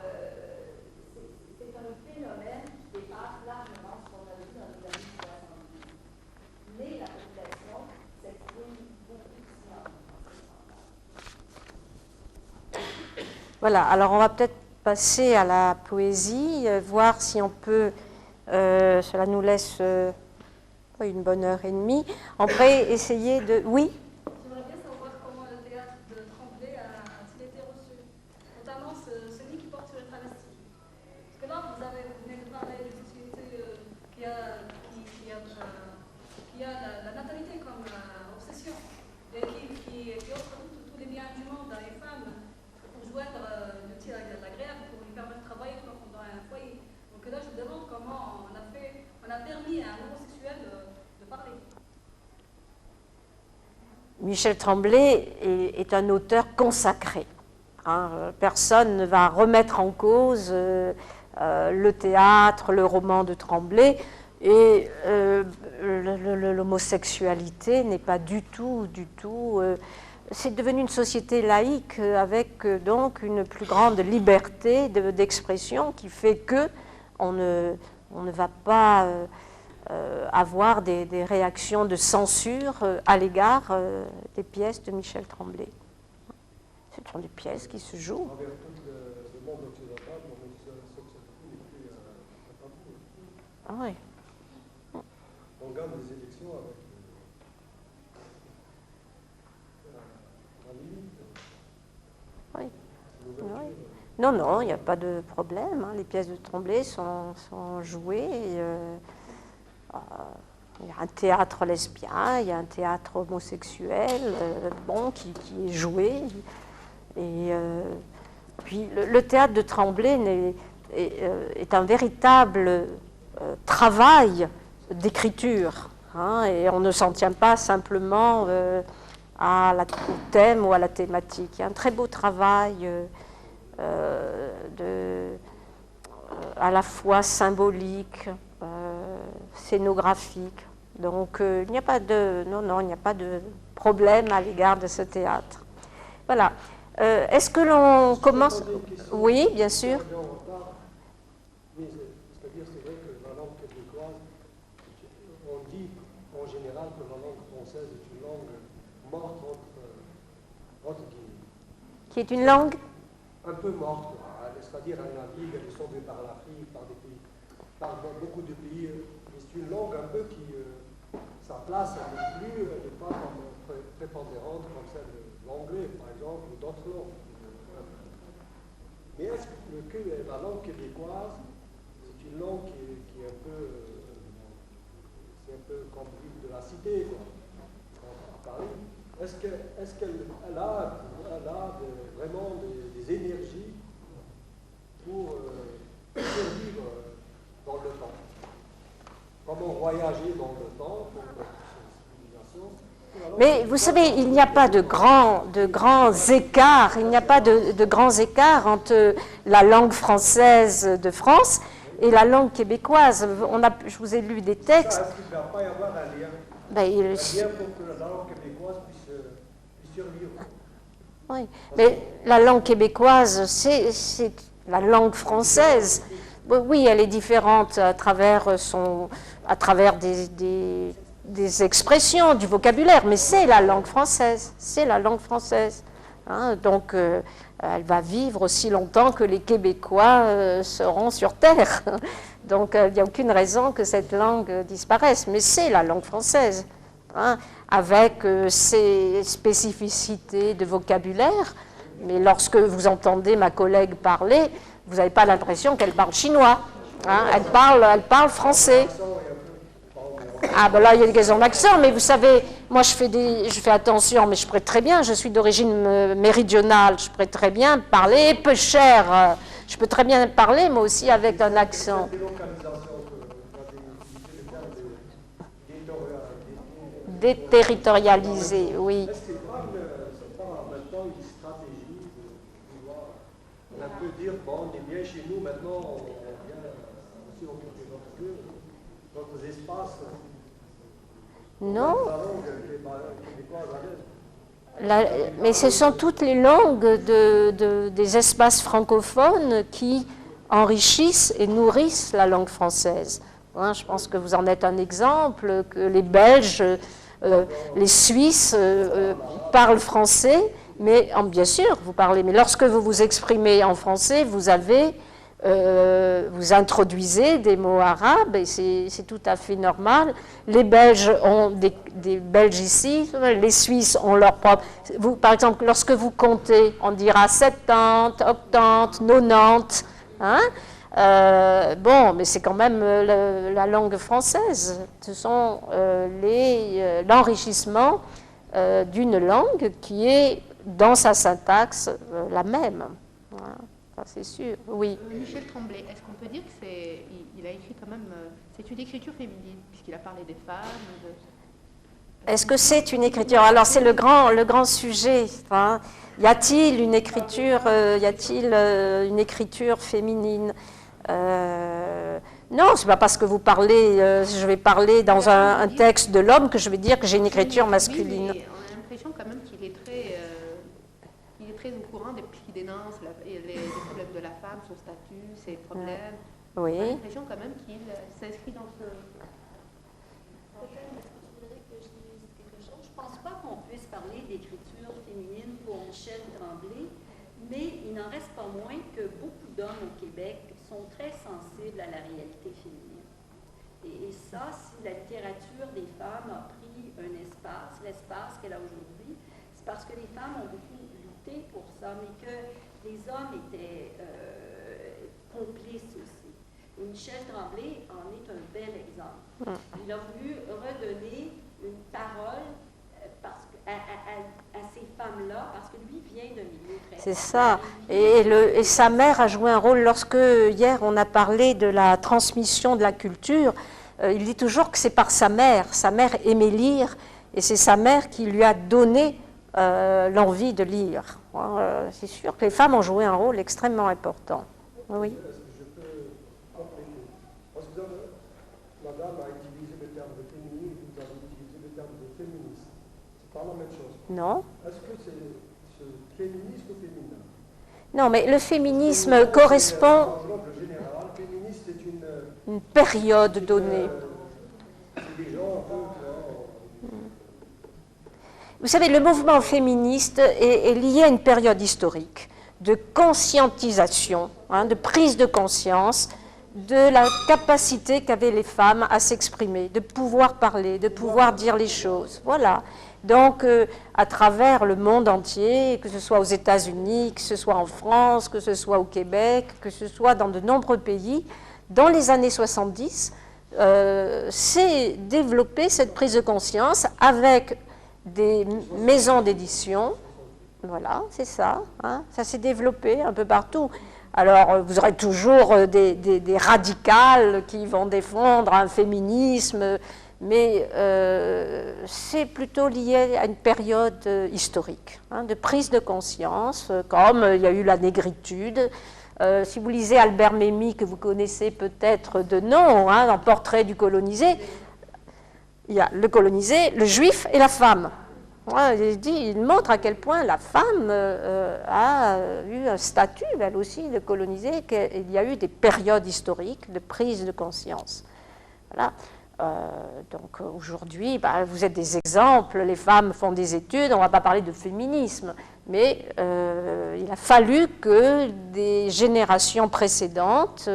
c'est un phénomène qui dépasse largement ce qu'on a vu dans les années 70. Mais la population s'exprime beaucoup ici en. Voilà, alors on va peut-être passer à la poésie, voir si on peut, cela nous laisse une bonne heure et demie, on pourrait essayer de... Oui? J'aimerais bien savoir comment le théâtre de Tremblay a-t-il été reçu, notamment celui qui porte sur les travestis. Parce que là, vous venez de parler d'une société qui a la natalité comme obsession, et qui offre tous les biens du monde à une femme pour joindre l'utile à l'agréable, pour lui permettre de travailler tout en fondant un foyer. Donc là, je me demande comment on a permis à un homosexuel de parler. Michel Tremblay est un auteur consacré. Hein. Personne ne va remettre en cause le théâtre, le roman de Tremblay, et l'homosexualité n'est pas du tout, c'est devenu une société laïque avec donc une plus grande liberté d'expression qui fait que on ne va pas avoir des réactions de censure à l'égard des pièces de Michel Tremblay. Ce sont des pièces qui se jouent. Envers tout le monde occidental, l'homosexualité n'est plus un tabou. Ah oui. On gagne des élections avec la limite. Oui. Oui. Non, il n'y a pas de problème. Hein. Les pièces de Tremblay sont jouées. Il y a un théâtre lesbien, il y a un théâtre homosexuel, qui est joué. Et puis le théâtre de Tremblay est un véritable travail d'écriture. Hein, et on ne s'en tient pas simplement au thème ou à la thématique. Il y a un très beau travail à la fois symbolique, scénographique. Donc il n'y a pas de problème à l'égard de ce théâtre. Voilà. Est-ce que l'on commence? Oui, bien sûr. C'est-à-dire, c'est vrai que la langue québécoise, on dit en général que la langue française est une langue morte entre guillemets. Qui est une langue? Un peu morte, c'est-à-dire elle navigue, elle est sauvée par l'Afrique, par beaucoup de pays. Mais c'est une langue un peu qui, sa place, elle n'est pas comme prépondérante comme celle de l'anglais, par exemple, ou d'autres langues. Mais est-ce que la langue québécoise, c'est une langue qui est un peu, c'est un peu comme l'île de la cité, quoi, à Paris. Est-ce qu'elle a vraiment des énergies pour survivre dans le temps? Comment voyager dans le temps pour notre civilisation? Mais vous savez, il n'y a pas de grands écarts, il n'y a pas de grands écarts entre la langue française de France et la langue québécoise. Je vous ai lu des textes. Est-ce qu'il ne va pas y avoir un lien? Un lien pour que la langue québécoise puisse survivre. Oui, mais la langue québécoise, c'est la langue française. Oui, elle est différente à travers des expressions, du vocabulaire, mais c'est la langue française. C'est la langue française. Hein, donc, elle va vivre aussi longtemps que les Québécois seront sur Terre. Donc, il n'y a aucune raison que cette langue disparaisse. Mais c'est la langue française, hein, avec ses spécificités de vocabulaire. Mais lorsque vous entendez ma collègue parler, vous n'avez pas l'impression qu'elle parle chinois. Hein, elle parle français. Ah ben là, il y a une question d'accent, mais vous savez, moi je fais attention, mais je pourrais très bien, je suis d'origine méridionale, je pourrais très bien parler peu cher, je peux très bien parler, moi aussi avec un accent. déterritorialisé, oui. Est-ce que c'est pas en même temps une stratégie de pouvoir un peu dire, bon, on est bien chez nous, maintenant on vient aussi occuper notre espace? Non. La langue québécoise à l'aise. Mais ce sont toutes les langues des espaces francophones qui enrichissent et nourrissent la langue française. Hein, je pense que vous en êtes un exemple, que les Belges, les Suisses parlent français, mais bien sûr, vous parlez, mais lorsque vous vous exprimez en français, vous introduisez des mots arabes, et c'est tout à fait normal. Les Belges ont des belgicismes, les Suisses ont leur propre... par exemple, lorsque vous comptez, on dira 70, 80, 90, hein? Bon, mais c'est quand même la langue française. Ce sont l'enrichissement d'une langue qui est, dans sa syntaxe, la même. Voilà. C'est sûr, oui. Michel Tremblay, est-ce qu'on peut dire que il a écrit quand même, c'est une écriture féminine, puisqu'il a parlé des femmes Est-ce que c'est une écriture? Alors c'est le grand sujet. Hein. Y a-t-il une écriture, une écriture féminine? Non, c'est pas parce que vous parlez, je vais parler dans un texte de l'homme que je vais dire que j'ai une écriture masculine. Oui, mais on a l'impression quand même qu'il est très au courant des qui dénoncent les problèmes de la femme, son statut, ses problèmes. Oui. On a l'impression quand même qu'il s'inscrit dans ce... Peut-être, est-ce que tu voudrais que je dise quelque chose? Je ne pense pas qu'on puisse parler d'écriture féminine pour Michel Tremblay, mais il n'en reste pas moins que beaucoup d'hommes au Québec sont très sensibles à la réalité féminine. Et ça, si la littérature des femmes a pris un espace, l'espace qu'elle a aujourd'hui, c'est parce que les femmes ont beaucoup lutté pour ça, mais que les hommes étaient complices aussi. Et Michel Tremblay en est un bel exemple. Il a voulu redonner une parole à ces femmes-là, parce que lui vient d'un milieu très... C'est ça. Et sa mère a joué un rôle. Lorsque, hier, on a parlé de la transmission de la culture, il dit toujours que c'est par sa mère. Sa mère aimait lire, et c'est sa mère qui lui a donné l'envie de lire. C'est sûr que les femmes ont joué un rôle extrêmement important. Oui. Est-ce que je peux compléter? Parce que madame a utilisé le terme de féminisme, vous avez utilisé le terme de féministe. C'est pas la même chose. Non. Est-ce que c'est féministe ou féminin? Non, mais le féminisme correspond... Le général, féministe, c'est une période donnée. C'est des gens un peu... Vous savez, le mouvement féministe est lié à une période historique de conscientisation, de prise de conscience de la capacité qu'avaient les femmes à s'exprimer, de pouvoir parler, de pouvoir dire les choses. Voilà. Donc, à travers le monde entier, que ce soit aux États-Unis, que ce soit en France, que ce soit au Québec, que ce soit dans de nombreux pays, dans les années 70, s'est développée cette prise de conscience avec des maisons d'édition. Voilà, c'est ça. Hein, ça s'est développé un peu partout. Alors, vous aurez toujours des radicales qui vont défendre un féminisme, mais c'est plutôt lié à une période historique, de prise de conscience, comme il y a eu la négritude. Si vous lisez Albert Memmi, que vous connaissez peut-être de nom, dans Portrait du colonisé, il y a le colonisé, le juif et la femme. Il montre à quel point la femme a eu un statut, elle aussi, de colonisée, qu'il y a eu des périodes historiques de prise de conscience. Voilà. Donc aujourd'hui, vous êtes des exemples, les femmes font des études, on ne va pas parler de féminisme, mais il a fallu que des générations précédentes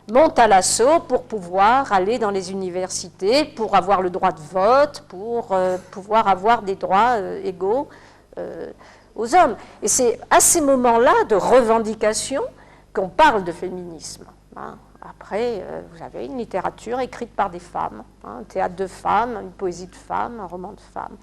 montent à l'assaut pour pouvoir aller dans les universités, pour avoir le droit de vote, pour pouvoir avoir des droits égaux aux hommes. Et c'est à ces moments-là de revendication qu'on parle de féminisme. Après, vous avez une littérature écrite par des femmes, un théâtre de femmes, une poésie de femmes, un roman de femmes.